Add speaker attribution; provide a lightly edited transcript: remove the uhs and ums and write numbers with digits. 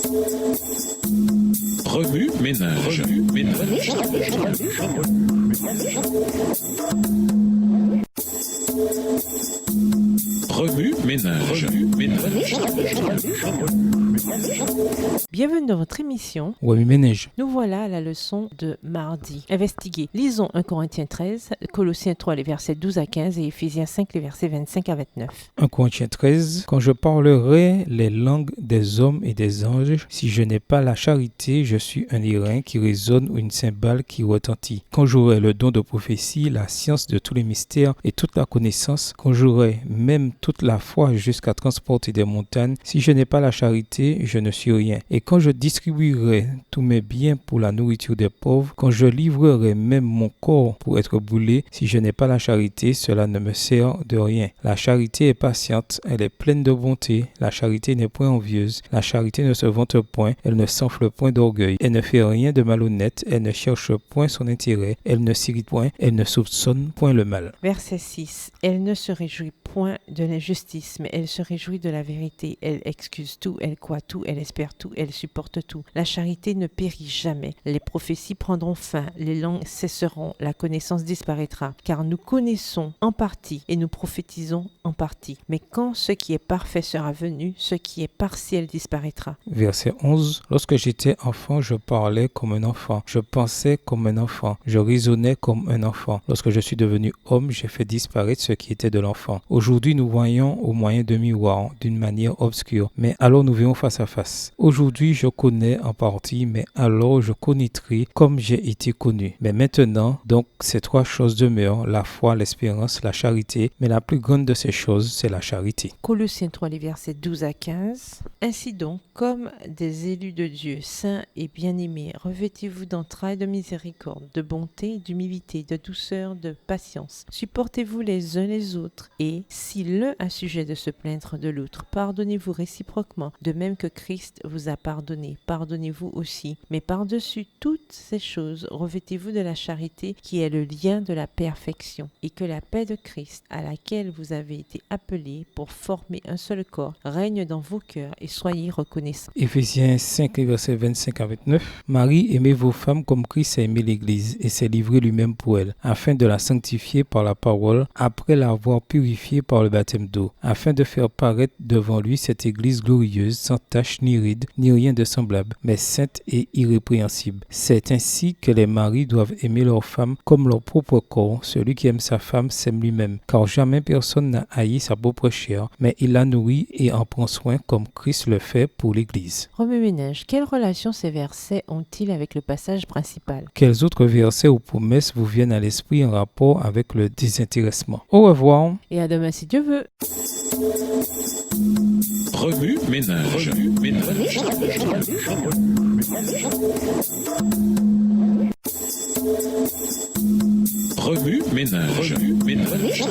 Speaker 1: Remue ménage. Remue ménage.
Speaker 2: Bienvenue dans votre émission.
Speaker 3: Remue ménage.
Speaker 2: Nous voilà à la leçon de mardi. Investiguer. Lisons 1 Corinthiens 13, Colossiens 3, les versets 12 à 15 et Éphésiens 5, les versets 25 à 29.
Speaker 3: 1 Corinthiens 13. Quand je parlerai les langues des hommes et des anges, si je n'ai pas la charité, je suis un airain qui résonne ou une cymbale qui retentit. Quand j'aurai le don de prophétie, la science de tous les mystères et toute la connaissance, quand j'aurai même toute la foi jusqu'à transporter des montagnes, si je n'ai pas la charité, je ne suis rien. Et quand je distribuerai tous mes biens pour la nourriture des pauvres, quand je livrerai même mon corps pour être brûlé, si je n'ai pas la charité, cela ne me sert de rien. La charité est patiente, elle est pleine de bonté, la charité n'est point envieuse, la charité ne se vante point, elle ne s'enfle point d'orgueil, elle ne fait rien de malhonnête, elle ne cherche point son intérêt, elle ne s'irrite point, elle ne soupçonne point le mal.
Speaker 2: Verset 6. Elle ne se réjouit point de l'injustice, mais elle se réjouit de la vérité. Elle excuse tout, elle croit tout, elle espère tout, elle supporte tout. La charité ne périt jamais. Les prophéties prendront fin, les langues cesseront, la connaissance disparaîtra. Car nous connaissons en partie et nous prophétisons en partie. Mais quand ce qui est parfait sera venu, ce qui est partiel disparaîtra.
Speaker 3: Verset 11. Lorsque j'étais enfant, je parlais comme un enfant, je pensais comme un enfant, je raisonnais comme un enfant. Lorsque je suis devenu homme, j'ai fait disparaître ce qui était de l'enfant. Aujourd'hui, nous voyons au moyen d'un miroir, d'une manière obscure, mais alors nous verrons face à face. Aujourd'hui, je connais en partie, mais alors je connaîtrai comme j'ai été connu. Mais maintenant, donc, ces trois choses demeurent, la foi, l'espérance, la charité, mais la plus grande de ces choses, c'est la charité.
Speaker 2: Colossiens 3, les versets 12 à 15. Ainsi donc, comme des élus de Dieu, saints et bien-aimés, revêtez-vous d'entrailles de miséricorde, de bonté, d'humilité, de douceur, de patience. Supportez-vous les uns les autres, et si l'un a sujet de se plaindre de l'autre, pardonnez-vous réciproquement, de même que Christ vous a pardonné. Pardonnez-vous aussi. Mais par-dessus toutes ces choses, revêtez-vous de la charité qui est le lien de la perfection, et que la paix de Christ, à laquelle vous avez été appelés pour former un seul corps, règne dans vos cœurs et soyez reconnaissants.
Speaker 3: Éphésiens 5, versets 25 à 29. Marie, aimez vos femmes comme Christ a aimé l'Église et s'est livré lui-même pour elle, afin de la sanctifier par la parole, après l'avoir purifiée par le baptême d'eau, afin de faire paraître devant lui cette Église glorieuse, sans tache ni ride, ni rien de semblable, mais sainte et irrépréhensible. C'est ainsi que les maris doivent aimer leurs femmes comme leur propre corps. Celui qui aime sa femme s'aime lui-même, car jamais personne n'a haï sa propre chair, mais il la nourrit et en prend soin comme Christ le fait pour l'Église.
Speaker 2: Remue ménage, quelle relation ces versets ont-ils avec le passage principal?
Speaker 3: Quels autres versets ou promesses vous viennent à l'esprit en rapport avec le désintéressement? Au revoir.
Speaker 2: Et à demain si Dieu veut.
Speaker 1: Remue ménage. Remue ménage.